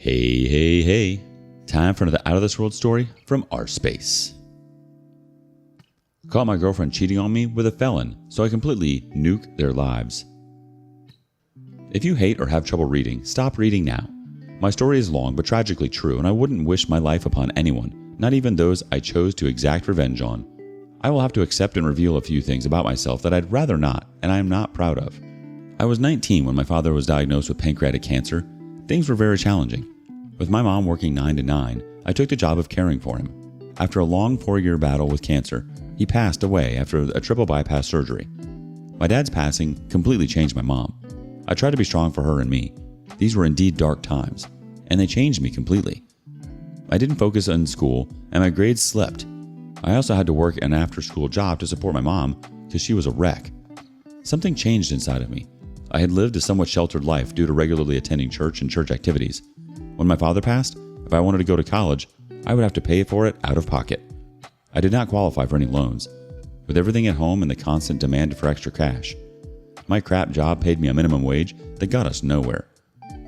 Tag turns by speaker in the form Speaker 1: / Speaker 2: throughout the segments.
Speaker 1: Hey, hey, hey. Time for another Out of This World story from rSpace. Caught my girlfriend cheating on me with a felon, so I completely nuke their lives. If you hate or have trouble reading, stop reading now. My story is long but tragically true, and I wouldn't wish my life upon anyone, not even those I chose to exact revenge on. I will have to accept and reveal a few things about myself that I'd rather not, and I am not proud of. I was 19 when my father was diagnosed with pancreatic cancer. Things were very challenging. With my mom working 9 to 9, I took the job of caring for him. After a long 4-year battle with cancer, he passed away after a triple bypass surgery. My dad's passing completely changed my mom. I tried to be strong for her and me. These were indeed dark times, and they changed me completely. I didn't focus on school, and my grades slipped. I also had to work an after-school job to support my mom because she was a wreck. Something changed inside of me. I had lived a somewhat sheltered life due to regularly attending church and church activities. When my father passed, if I wanted to go to college, I would have to pay for it out of pocket. I did not qualify for any loans. With everything at home and the constant demand for extra cash, my crap job paid me a minimum wage that got us nowhere.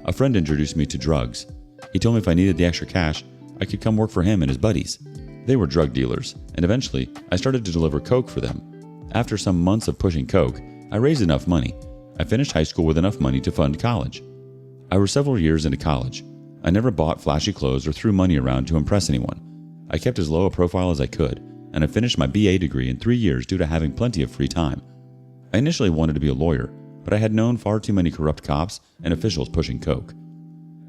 Speaker 1: A friend introduced me to drugs. He told me if I needed the extra cash, I could come work for him and his buddies. They were drug dealers, and eventually I started to deliver coke for them. After some months of pushing coke, I raised enough money. I finished high school with enough money to fund college. I was several years into college. I never bought flashy clothes or threw money around to impress anyone. I kept as low a profile as I could, and I finished my BA degree in 3 years due to having plenty of free time. I initially wanted to be a lawyer, but I had known far too many corrupt cops and officials pushing coke.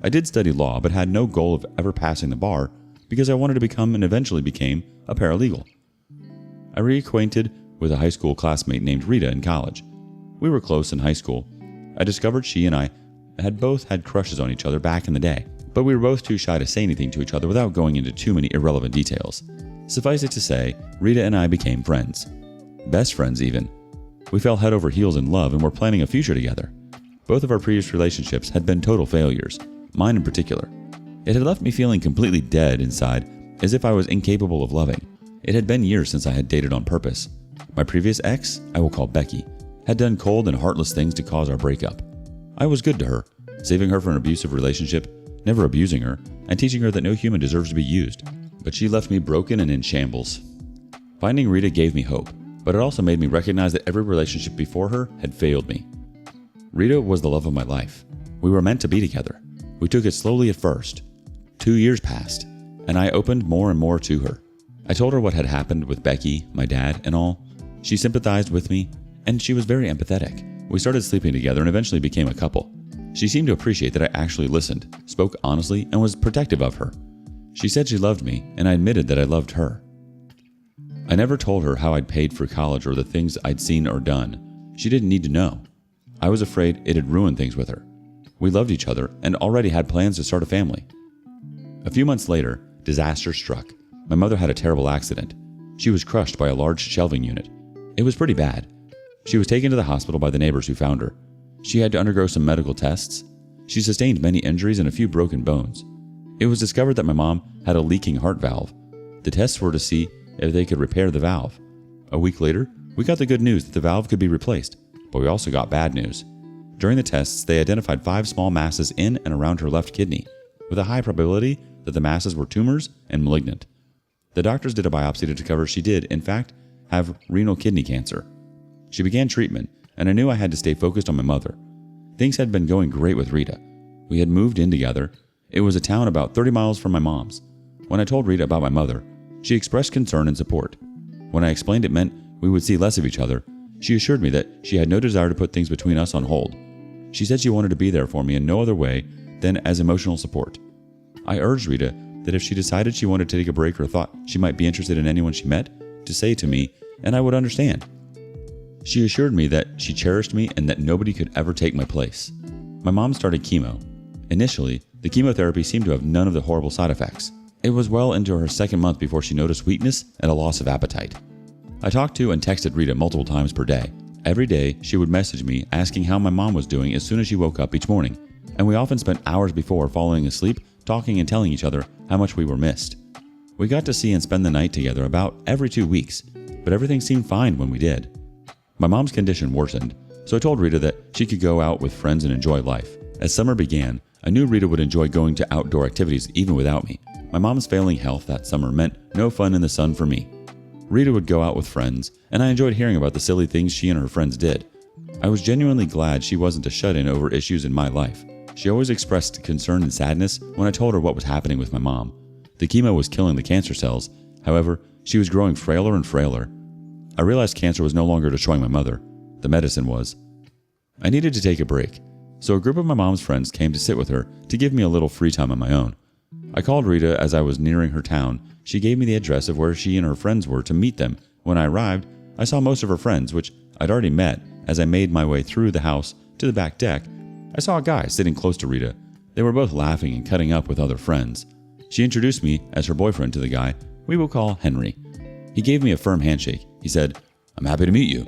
Speaker 1: I did study law, but had no goal of ever passing the bar because I wanted to become and eventually became a paralegal. I reacquainted with a high school classmate named Rita in college. We were close in high school. I discovered she and I had both had crushes on each other back in the day, but we were both too shy to say anything to each other without going into too many irrelevant details. Suffice it to say, Rita and I became friends. Best friends even. We fell head over heels in love and were planning a future together. Both of our previous relationships had been total failures, mine in particular. It had left me feeling completely dead inside, as if I was incapable of loving. It had been years since I had dated on purpose. My previous ex, I will call Becky, had done cold and heartless things to cause our breakup. I was good to her, saving her from an abusive relationship, never abusing her, and teaching her that no human deserves to be used. But she left me broken and in shambles. Finding Rita gave me hope, but it also made me recognize that every relationship before her had failed me. Rita was the love of my life. We were meant to be together. We took it slowly at first. 2 years passed, and I opened more and more to her. I told her what had happened with Becky, my dad, and all. She sympathized with me, and she was very empathetic. We started sleeping together and eventually became a couple. She seemed to appreciate that I actually listened, spoke honestly, and was protective of her. She said she loved me, and I admitted that I loved her. I never told her how I'd paid for college or the things I'd seen or done. She didn't need to know. I was afraid it had ruined things with her. We loved each other and already had plans to start a family. A few months later, disaster struck. My mother had a terrible accident. She was crushed by a large shelving unit. It was pretty bad. She was taken to the hospital by the neighbors who found her. She had to undergo some medical tests. She sustained many injuries and a few broken bones. It was discovered that my mom had a leaking heart valve. The tests were to see if they could repair the valve. A week later, we got the good news that the valve could be replaced, but we also got bad news. During the tests, they identified 5 small masses in and around her left kidney, with a high probability that the masses were tumors and malignant. The doctors did a biopsy to discover she did, in fact, have renal kidney cancer. She began treatment, and I knew I had to stay focused on my mother. Things had been going great with Rita. We had moved in together. It was a town about 30 miles from my mom's. When I told Rita about my mother, she expressed concern and support. When I explained it meant we would see less of each other, she assured me that she had no desire to put things between us on hold. She said she wanted to be there for me in no other way than as emotional support. I urged Rita that if she decided she wanted to take a break or thought she might be interested in anyone she met, to say to me, and I would understand. She assured me that she cherished me and that nobody could ever take my place. My mom started chemo. Initially, the chemotherapy seemed to have none of the horrible side effects. It was well into her 2nd month before she noticed weakness and a loss of appetite. I talked to and texted Rita multiple times per day. Every day, she would message me asking how my mom was doing as soon as she woke up each morning, and we often spent hours before falling asleep talking and telling each other how much we were missed. We got to see and spend the night together about every 2 weeks, but everything seemed fine when we did. My mom's condition worsened, so I told Rita that she could go out with friends and enjoy life. As summer began, I knew Rita would enjoy going to outdoor activities even without me. My mom's failing health that summer meant no fun in the sun for me. Rita would go out with friends, and I enjoyed hearing about the silly things she and her friends did. I was genuinely glad she wasn't a shut-in over issues in my life. She always expressed concern and sadness when I told her what was happening with my mom. The chemo was killing the cancer cells. However, she was growing frailer and frailer. I realized cancer was no longer destroying my mother. The medicine was. I needed to take a break, so a group of my mom's friends came to sit with her to give me a little free time on my own. I called Rita as I was nearing her town. She gave me the address of where she and her friends were to meet them. When I arrived, I saw most of her friends, which I'd already met. As I made my way through the house to the back deck, I saw a guy sitting close to Rita. They were both laughing and cutting up with other friends. She introduced me as her boyfriend to the guy we will call Henry. He gave me a firm handshake. He said, "I'm happy to meet you."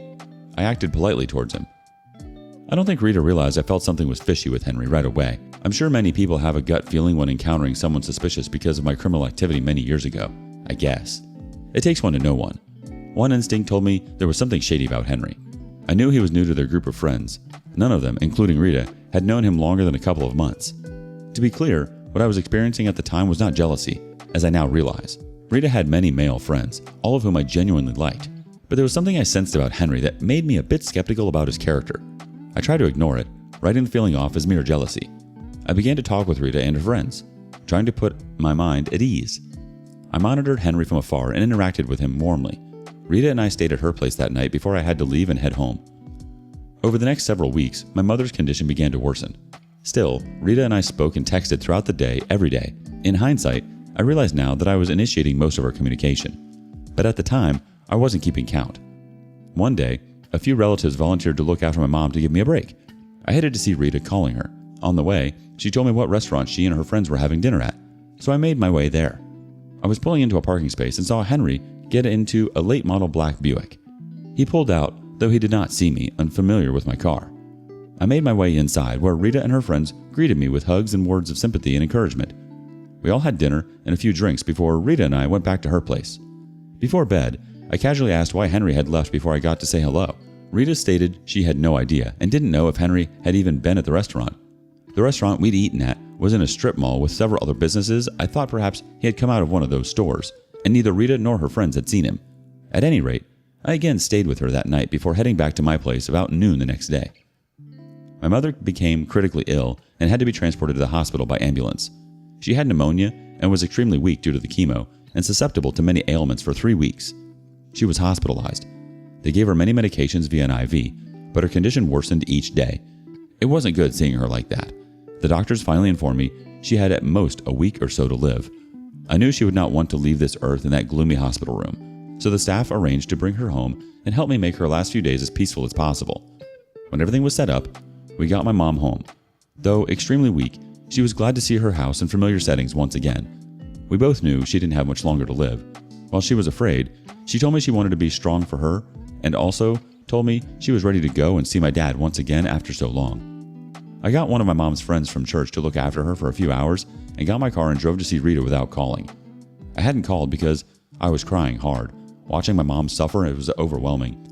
Speaker 1: I acted politely towards him. I don't think Rita realized I felt something was fishy with Henry right away. I'm sure many people have a gut feeling when encountering someone suspicious because of my criminal activity many years ago, I guess. It takes one to know one. One instinct told me there was something shady about Henry. I knew he was new to their group of friends. None of them, including Rita, had known him longer than a couple of months. To be clear, what I was experiencing at the time was not jealousy, as I now realize. Rita had many male friends, all of whom I genuinely liked. But there was something I sensed about Henry that made me a bit skeptical about his character. I tried to ignore it, writing the feeling off as mere jealousy. I began to talk with Rita and her friends, trying to put my mind at ease. I monitored Henry from afar and interacted with him warmly. Rita and I stayed at her place that night before I had to leave and head home. Over the next several weeks, my mother's condition began to worsen. Still, Rita and I spoke and texted throughout the day, every day. In hindsight, I realize now that I was initiating most of our communication. But at the time, I wasn't keeping count. One day, a few relatives volunteered to look after my mom to give me a break. I headed to see Rita, calling her. On the way, she told me what restaurant she and her friends were having dinner at, so I made my way there. I was pulling into a parking space and saw Henry get into a late model black Buick. He pulled out, though he did not see me, unfamiliar with my car. I made my way inside, where Rita and her friends greeted me with hugs and words of sympathy and encouragement. We all had dinner and a few drinks before Rita and I went back to her place. Before bed, I casually asked why Henry had left before I got to say hello. Rita stated she had no idea and didn't know if Henry had even been at the restaurant. The restaurant we'd eaten at was in a strip mall with several other businesses. I thought perhaps he had come out of one of those stores, and neither Rita nor her friends had seen him. At any rate, I again stayed with her that night before heading back to my place about noon the next day. My mother became critically ill and had to be transported to the hospital by ambulance. She had pneumonia and was extremely weak due to the chemo and susceptible to many ailments for 3 weeks. She was hospitalized. They gave her many medications via an IV, but her condition worsened each day. It wasn't good seeing her like that. The doctors finally informed me she had at most a week or so to live. I knew she would not want to leave this earth in that gloomy hospital room, so the staff arranged to bring her home and help me make her last few days as peaceful as possible. When everything was set up, we got my mom home. Though extremely weak, she was glad to see her house in familiar settings once again. We both knew she didn't have much longer to live. While she was afraid, she told me she wanted to be strong for her, and also told me she was ready to go and see my dad once again after so long. I got one of my mom's friends from church to look after her for a few hours and got my car and drove to see Rita without calling. I hadn't called because I was crying hard. Watching my mom suffer, it was overwhelming.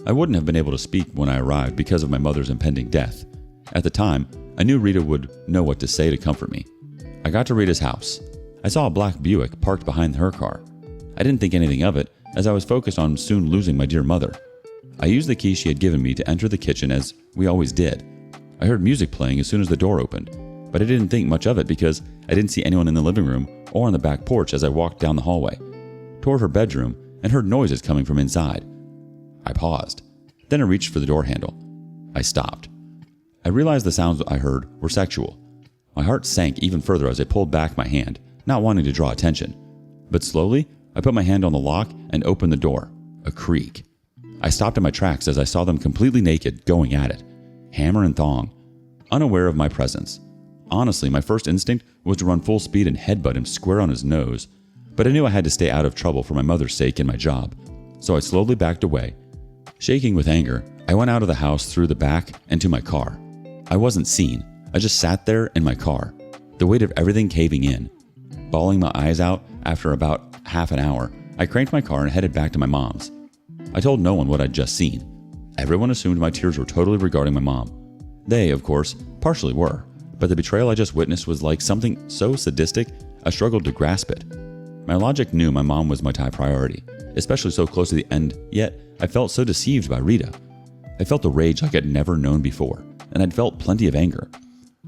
Speaker 1: I wouldn't have been able to speak when I arrived because of my mother's impending death. At the time, I knew Rita would know what to say to comfort me. I got to Rita's house. I saw a black Buick parked behind her car. I didn't think anything of it, as I was focused on soon losing my dear mother. I used the key she had given me to enter the kitchen, as we always did. I heard music playing as soon as the door opened, but I didn't think much of it because I didn't see anyone in the living room or on the back porch as I walked down the hallway, toward her bedroom, and heard noises coming from inside. I paused. Then I reached for the door handle. I stopped. I realized the sounds I heard were sexual. My heart sank even further as I pulled back my hand, not wanting to draw attention. But slowly, I put my hand on the lock and opened the door. A creak. I stopped in my tracks as I saw them completely naked, going at it, hammer and thong, unaware of my presence. Honestly, my first instinct was to run full speed and headbutt him square on his nose, but I knew I had to stay out of trouble for my mother's sake and my job, so I slowly backed away. Shaking with anger, I went out of the house through the back and to my car. I wasn't seen. I just sat there in my car, the weight of everything caving in. Bawling my eyes out after about half an hour, I cranked my car and headed back to my mom's. I told no one what I'd just seen. Everyone assumed my tears were totally regarding my mom. They, of course, partially were. but the betrayal I just witnessed was like something so sadistic, I struggled to grasp it. My logic knew my mom was my top priority, especially so close to the end, yet I felt so deceived by Rita. I felt the rage like I'd never known before, and I'd felt plenty of anger.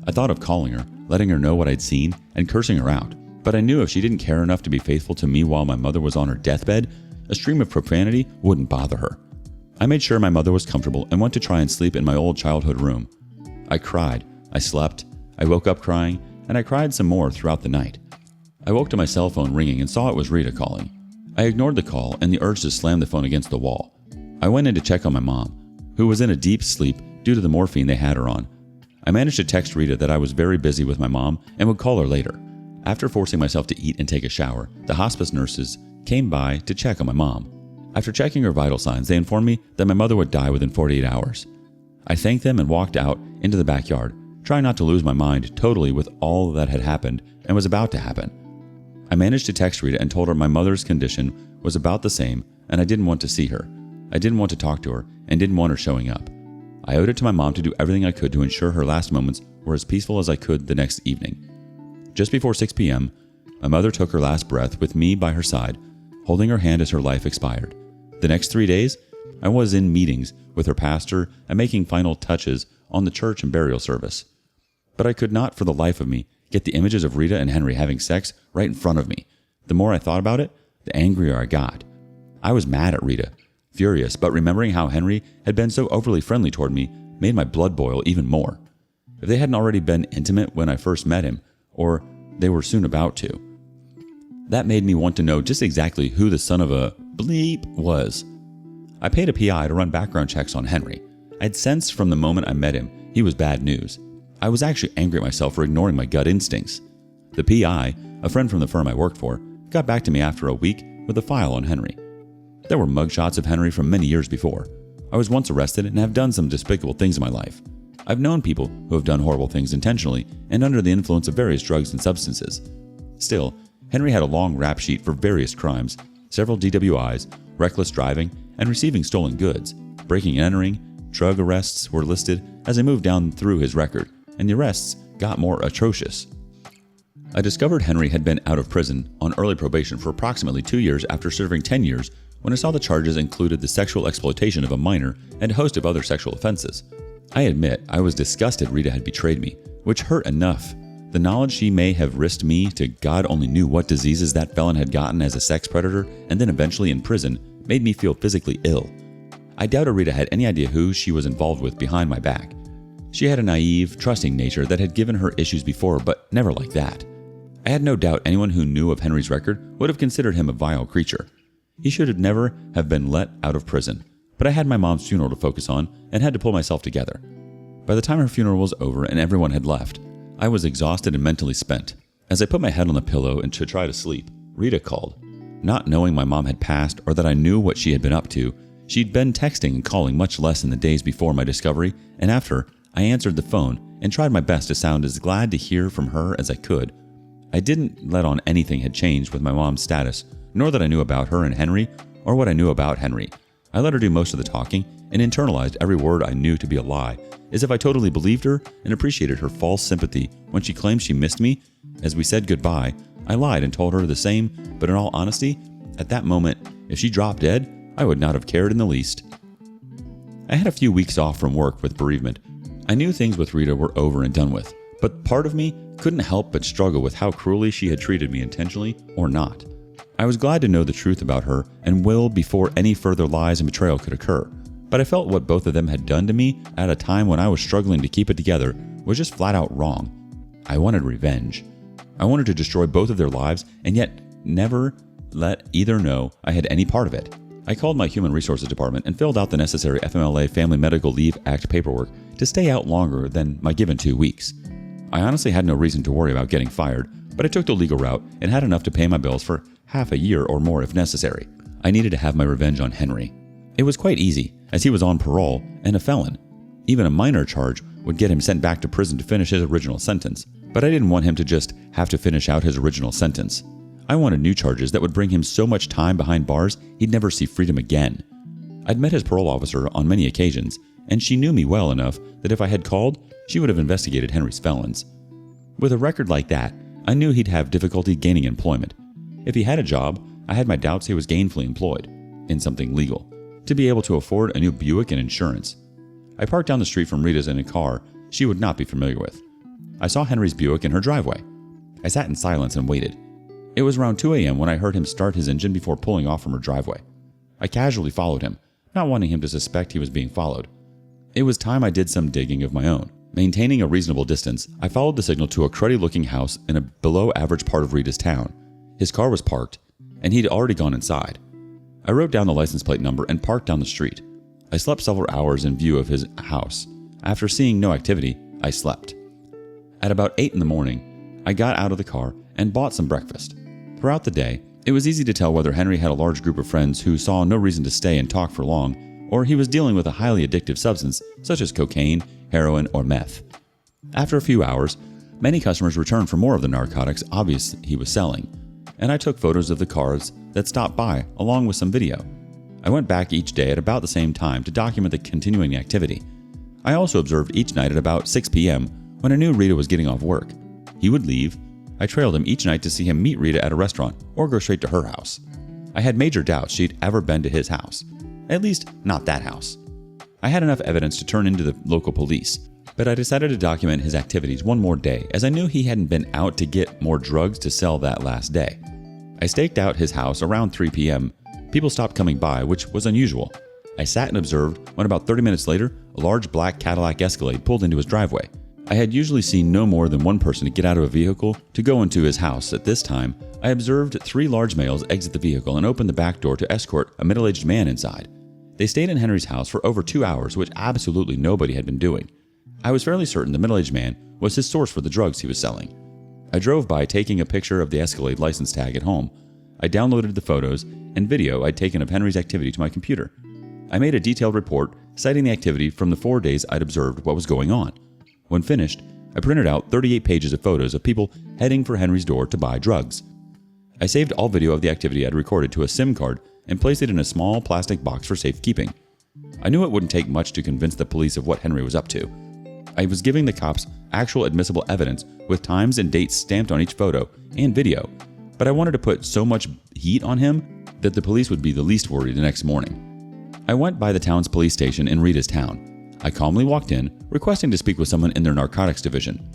Speaker 1: I thought of calling her, letting her know what I'd seen, and cursing her out, but I knew if she didn't care enough to be faithful to me while my mother was on her deathbed, a stream of profanity wouldn't bother her. I made sure my mother was comfortable and went to try and sleep in my old childhood room. I cried, I slept, I woke up crying, and I cried some more throughout the night. I woke to my cell phone ringing and saw it was Rita calling. I ignored the call and the urge to slam the phone against the wall. I went in to check on my mom, who was in a deep sleep due to the morphine they had her on. I managed to text Rita that I was very busy with my mom and would call her later. After forcing myself to eat and take a shower, the hospice nurses came by to check on my mom. After checking her vital signs, they informed me that my mother would die within 48 hours. I thanked them and walked out into the backyard, trying not to lose my mind totally with all that had happened and was about to happen. I managed to text Rita and told her my mother's condition was about the same and I didn't want to see her. I didn't want to talk to her and didn't want her showing up. I owed it to my mom to do everything I could to ensure her last moments were as peaceful as I could the next evening. Just before 6 p.m., my mother took her last breath with me by her side, holding her hand as her life expired. The next 3 days, I was in meetings with her pastor and making final touches on the church and burial service. But I could not for the life of me get the images of Rita and Henry having sex right in front of me. The more I thought about it, the angrier I got. I was mad at Rita, furious, but remembering how Henry had been so overly friendly toward me made my blood boil even more. If they hadn't already been intimate when I first met him, or they were soon about to. That made me want to know just exactly who the son of a bleep was. I paid a PI to run background checks on Henry. I'd sensed from the moment I met him he was bad news. I was actually angry at myself for ignoring my gut instincts. The PI, a friend from the firm I worked for, got back to me after a week with a file on Henry. There were mugshots of Henry from many years before. I was once arrested and have done some despicable things in my life. I've known people who have done horrible things intentionally and under the influence of various drugs and substances. Still, Henry had a long rap sheet for various crimes, several DWIs, reckless driving, and receiving stolen goods. Breaking and entering, drug arrests were listed as I moved down through his record, and the arrests got more atrocious. I discovered Henry had been out of prison on early probation for approximately 2 years after serving 10 years when I saw the charges included the sexual exploitation of a minor and a host of other sexual offenses. I admit I was disgusted Rita had betrayed me, which hurt enough. The knowledge she may have risked me to God only knew what diseases that felon had gotten as a sex predator and then eventually in prison made me feel physically ill. I doubted Rita had any idea who she was involved with behind my back. She had a naive, trusting nature that had given her issues before, but never like that. I had no doubt anyone who knew of Henry's record would have considered him a vile creature. He should have never have been let out of prison, but I had my mom's funeral to focus on and had to pull myself together. By the time her funeral was over and everyone had left, I was exhausted and mentally spent. As I put my head on the pillow and to try to sleep, Rita called. Not knowing my mom had passed or that I knew what she had been up to, she'd been texting and calling much less in the days before my discovery, and after, I answered the phone and tried my best to sound as glad to hear from her as I could. I didn't let on anything had changed with my mom's status, nor that I knew about her and Henry, or what I knew about Henry. I let her do most of the talking and internalized every word I knew to be a lie, as if I totally believed her and appreciated her false sympathy when she claimed she missed me. As we said goodbye, I lied and told her the same, but in all honesty, at that moment, if she dropped dead, I would not have cared in the least. I had a few weeks off from work with bereavement. I knew things with Rita were over and done with, but part of me couldn't help but struggle with how cruelly she had treated me intentionally or not. I was glad to know the truth about her and Will before any further lies and betrayal could occur, but I felt what both of them had done to me at a time when I was struggling to keep it together was just flat out wrong. I wanted revenge. I wanted to destroy both of their lives and yet never let either know I had any part of it. I called my Human Resources Department and filled out the necessary FMLA Family Medical Leave Act paperwork to stay out longer than my given 2 weeks. I honestly had no reason to worry about getting fired, but I took the legal route and had enough to pay my bills for half a year or more if necessary. I needed to have my revenge on Henry. It was quite easy, as he was on parole and a felon. Even a minor charge would get him sent back to prison to finish his original sentence, but I didn't want him to just have to finish out his original sentence. I wanted new charges that would bring him so much time behind bars he'd never see freedom again. I'd met his parole officer on many occasions, and she knew me well enough that if I had called, she would have investigated Henry's felons. With a record like that, I knew he'd have difficulty gaining employment. If he had a job, I had my doubts he was gainfully employed, in something legal, to be able to afford a new Buick and insurance. I parked down the street from Rita's in a car she would not be familiar with. I saw Henry's Buick in her driveway. I sat in silence and waited. It was around 2 a.m. when I heard him start his engine before pulling off from her driveway. I casually followed him, not wanting him to suspect he was being followed. It was time I did some digging of my own. Maintaining a reasonable distance, I followed the signal to a cruddy-looking house in a below-average part of Rita's town. His car was parked, and he'd already gone inside. I wrote down the license plate number and parked down the street. I slept several hours in view of his house. After seeing no activity, I slept. At about 8 in the morning, I got out of the car and bought some breakfast. Throughout the day, it was easy to tell whether Henry had a large group of friends who saw no reason to stay and talk for long, or he was dealing with a highly addictive substance such as cocaine, heroin, or meth. After a few hours, many customers returned for more of the narcotics obvious he was selling, and I took photos of the cars that stopped by along with some video. I went back each day at about the same time to document the continuing activity. I also observed each night at about 6 p.m. when I knew Rita was getting off work. He would leave. I trailed him each night to see him meet Rita at a restaurant or go straight to her house. I had major doubts she'd ever been to his house. At least, not that house. I had enough evidence to turn into the local police, but I decided to document his activities one more day as I knew he hadn't been out to get more drugs to sell that last day. I staked out his house around 3 p.m. People stopped coming by, which was unusual. I sat and observed when about 30 minutes later, a large black Cadillac Escalade pulled into his driveway. I had usually seen no more than one person to get out of a vehicle to go into his house. At this time, I observed 3 large males exit the vehicle and open the back door to escort a middle-aged man inside. They stayed in Henry's house for over 2 hours, which absolutely nobody had been doing. I was fairly certain the middle-aged man was his source for the drugs he was selling. I drove by taking a picture of the Escalade license tag at home. I downloaded the photos and video I'd taken of Henry's activity to my computer. I made a detailed report citing the activity from the 4 days I'd observed what was going on. When finished, I printed out 38 pages of photos of people heading for Henry's door to buy drugs. I saved all video of the activity I'd recorded to a SIM card and placed it in a small plastic box for safekeeping. I knew it wouldn't take much to convince the police of what Henry was up to. I was giving the cops actual admissible evidence with times and dates stamped on each photo and video, but I wanted to put so much heat on him that the police would be the least worried the next morning. I went by the town's police station in Rita's town. I calmly walked in, requesting to speak with someone in their narcotics division.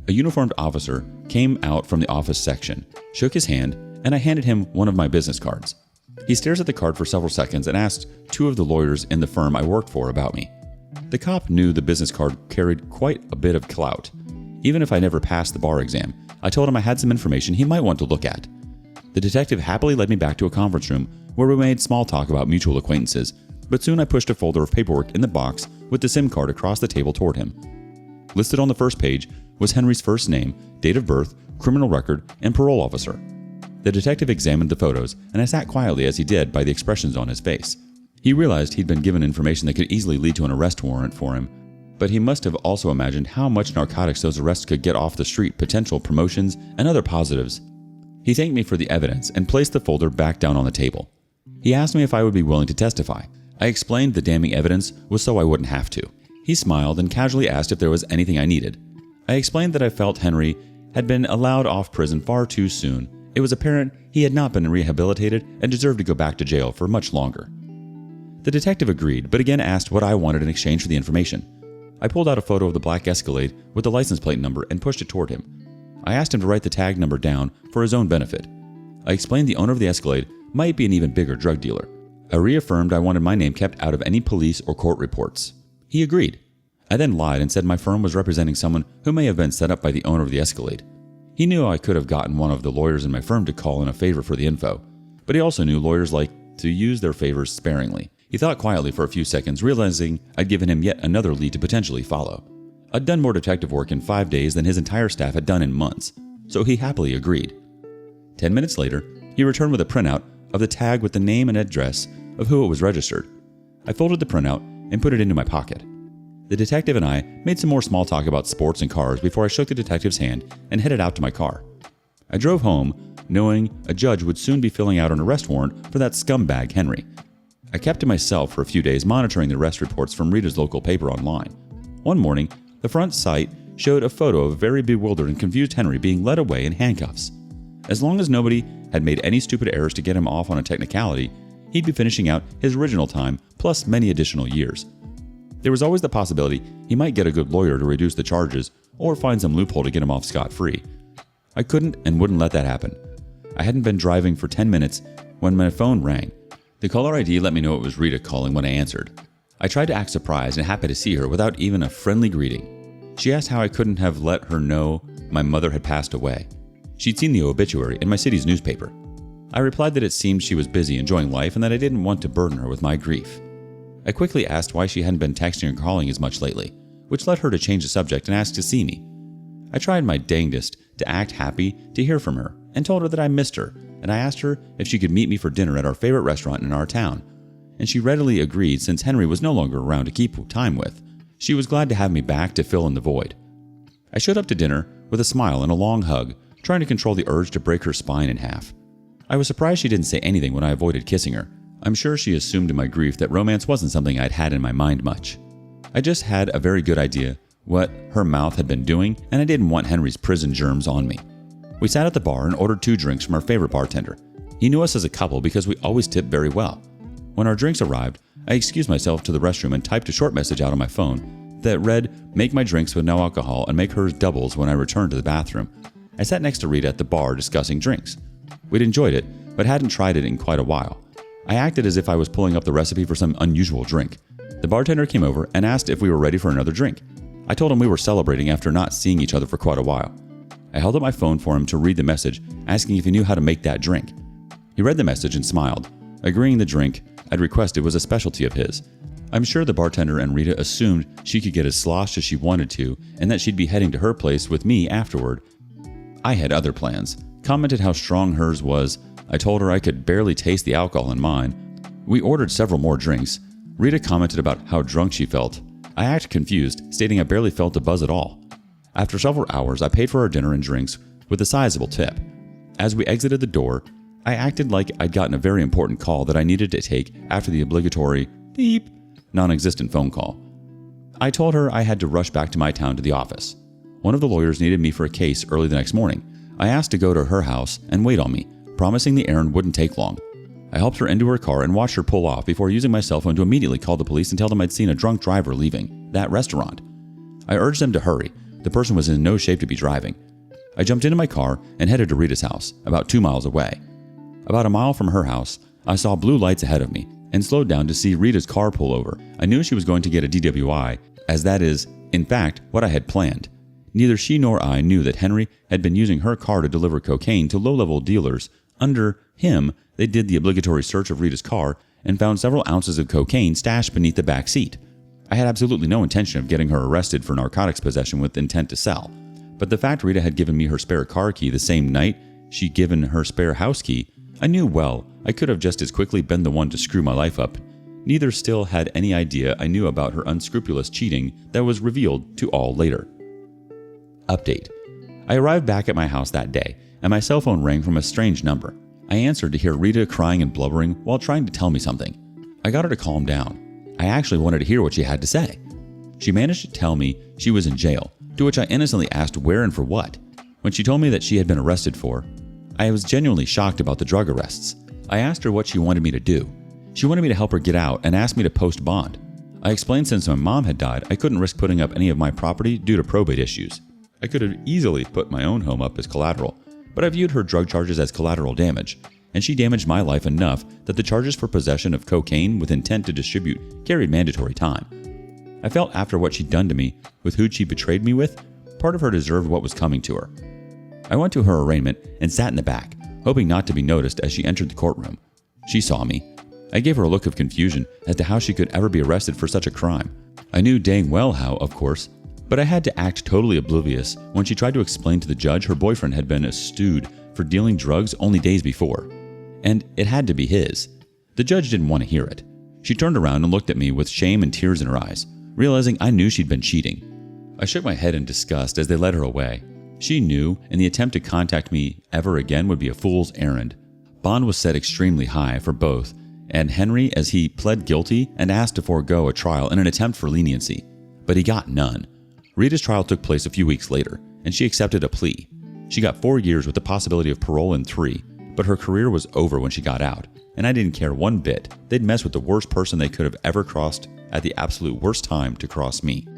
Speaker 1: A uniformed officer came out from the office section, shook his hand, and I handed him one of my business cards. He stares at the card for several seconds and asked 2 of the lawyers in the firm I worked for about me. The cop knew the business card carried quite a bit of clout. Even if I never passed the bar exam, I told him I had some information he might want to look at. The detective happily led me back to a conference room where we made small talk about mutual acquaintances, but soon I pushed a folder of paperwork in the box with the SIM card across the table toward him. Listed on the first page was Henry's first name, date of birth, criminal record, and parole officer. The detective examined the photos, and I sat quietly as he did by the expressions on his face. He realized he'd been given information that could easily lead to an arrest warrant for him, but he must have also imagined how much narcotics those arrests could get off the street, potential promotions, and other positives. He thanked me for the evidence and placed the folder back down on the table. He asked me if I would be willing to testify. I explained the damning evidence was so I wouldn't have to. He smiled and casually asked if there was anything I needed. I explained that I felt Henry had been allowed off prison far too soon. It was apparent he had not been rehabilitated and deserved to go back to jail for much longer. The detective agreed, but again asked what I wanted in exchange for the information. I pulled out a photo of the black Escalade with the license plate number and pushed it toward him. I asked him to write the tag number down for his own benefit. I explained the owner of the Escalade might be an even bigger drug dealer. I reaffirmed I wanted my name kept out of any police or court reports. He agreed. I then lied and said my firm was representing someone who may have been set up by the owner of the Escalade. He knew I could have gotten one of the lawyers in my firm to call in a favor for the info, but he also knew lawyers like to use their favors sparingly. He thought quietly for a few seconds, realizing I'd given him yet another lead to potentially follow. I'd done more detective work in 5 days than his entire staff had done in months, so he happily agreed. 10 minutes later, he returned with a printout of the tag with the name and address of who it was registered. I folded the printout and put it into my pocket. The detective and I made some more small talk about sports and cars before I shook the detective's hand and headed out to my car. I drove home, knowing a judge would soon be filling out an arrest warrant for that scumbag Henry. I kept to myself for a few days, monitoring the arrest reports from Rita's local paper online. One morning, the front site showed a photo of a very bewildered and confused Henry being led away in handcuffs. As long as nobody had made any stupid errors to get him off on a technicality, he'd be finishing out his original time plus many additional years. There was always the possibility he might get a good lawyer to reduce the charges or find some loophole to get him off scot-free. I couldn't and wouldn't let that happen. I hadn't been driving for 10 minutes when my phone rang. The caller ID let me know it was Rita calling when I answered. I tried to act surprised and happy to see her without even a friendly greeting. She asked how I couldn't have let her know my mother had passed away. She'd seen the obituary in my city's newspaper. I replied that it seemed she was busy enjoying life and that I didn't want to burden her with my grief. I quickly asked why she hadn't been texting or calling as much lately, which led her to change the subject and ask to see me. I tried my dangdest to act happy to hear from her and told her that I missed her, and I asked her if she could meet me for dinner at our favorite restaurant in our town. And she readily agreed since Henry was no longer around to keep time with. She was glad to have me back to fill in the void. I showed up to dinner with a smile and a long hug, trying to control the urge to break her spine in half. I was surprised she didn't say anything when I avoided kissing her. I'm sure she assumed in my grief that romance wasn't something I'd had in my mind much. I just had a very good idea what her mouth had been doing, and I didn't want Henry's prison germs on me. We sat at the bar and ordered 2 drinks from our favorite bartender. He knew us as a couple because we always tipped very well. When our drinks arrived, I excused myself to the restroom and typed a short message out on my phone that read, "Make my drinks with no alcohol and make hers doubles when I return to the bathroom." I sat next to Rita at the bar discussing drinks. We'd enjoyed it, but hadn't tried it in quite a while. I acted as if I was pulling up the recipe for some unusual drink. The bartender came over and asked if we were ready for another drink. I told him we were celebrating after not seeing each other for quite a while. I held up my phone for him to read the message, asking if he knew how to make that drink. He read the message and smiled, agreeing the drink I'd requested was a specialty of his. I'm sure the bartender and Rita assumed she could get as sloshed as she wanted to and that she'd be heading to her place with me afterward. I had other plans, commented how strong hers was. I told her I could barely taste the alcohol in mine. We ordered several more drinks. Rita commented about how drunk she felt. I acted confused, stating I barely felt a buzz at all. After several hours, I paid for our dinner and drinks with a sizable tip. As we exited the door, I acted like I'd gotten a very important call that I needed to take after the obligatory beep, non-existent phone call. I told her I had to rush back to my town to the office. One of the lawyers needed me for a case early the next morning. I asked to go to her house and wait on me, promising the errand wouldn't take long. I helped her into her car and watched her pull off before using my cell phone to immediately call the police and tell them I'd seen a drunk driver leaving that restaurant. I urged them to hurry. The person was in no shape to be driving. I jumped into my car and headed to Rita's house, about 2 miles away. About a mile from her house, I saw blue lights ahead of me and slowed down to see Rita's car pull over. I knew she was going to get a DWI, as that is, in fact, what I had planned. Neither she nor I knew that Henry had been using her car to deliver cocaine to low-level dealers. Under him, they did the obligatory search of Rita's car and found several ounces of cocaine stashed beneath the back seat. I had absolutely no intention of getting her arrested for narcotics possession with intent to sell. But the fact Rita had given me her spare car key the same night she'd given her spare house key, I knew well I could have just as quickly been the one to screw my life up. Neither still had any idea I knew about her unscrupulous cheating that was revealed to all later. Update. I arrived back at my house that day, and my cell phone rang from a strange number. I answered to hear Rita crying and blubbering while trying to tell me something. I got her to calm down. I actually wanted to hear what she had to say. She managed to tell me she was in jail, to which I innocently asked where and for what. When she told me that she had been arrested for, I was genuinely shocked about the drug arrests. I asked her what she wanted me to do. She wanted me to help her get out and asked me to post bond. I explained since my mom had died, I couldn't risk putting up any of my property due to probate issues. I could have easily put my own home up as collateral, but I viewed her drug charges as collateral damage, and she damaged my life enough that the charges for possession of cocaine with intent to distribute carried mandatory time. I felt after what she'd done to me, with who she betrayed me with, part of her deserved what was coming to her. I went to her arraignment and sat in the back, hoping not to be noticed as she entered the courtroom. She saw me. I gave her a look of confusion as to how she could ever be arrested for such a crime. I knew dang well how, of course, but I had to act totally oblivious when she tried to explain to the judge her boyfriend had been stewed for dealing drugs only days before. And it had to be his. The judge didn't want to hear it. She turned around and looked at me with shame and tears in her eyes, realizing I knew she'd been cheating. I shook my head in disgust as they led her away. She knew, and the attempt to contact me ever again would be a fool's errand. Bond was set extremely high for both, and Henry as he pled guilty and asked to forego a trial in an attempt for leniency. But he got none. Rita's trial took place a few weeks later, and she accepted a plea. She got 4 years with the possibility of parole in 3, but her career was over when she got out, and I didn't care one bit. They'd mess with the worst person they could have ever crossed at the absolute worst time to cross me.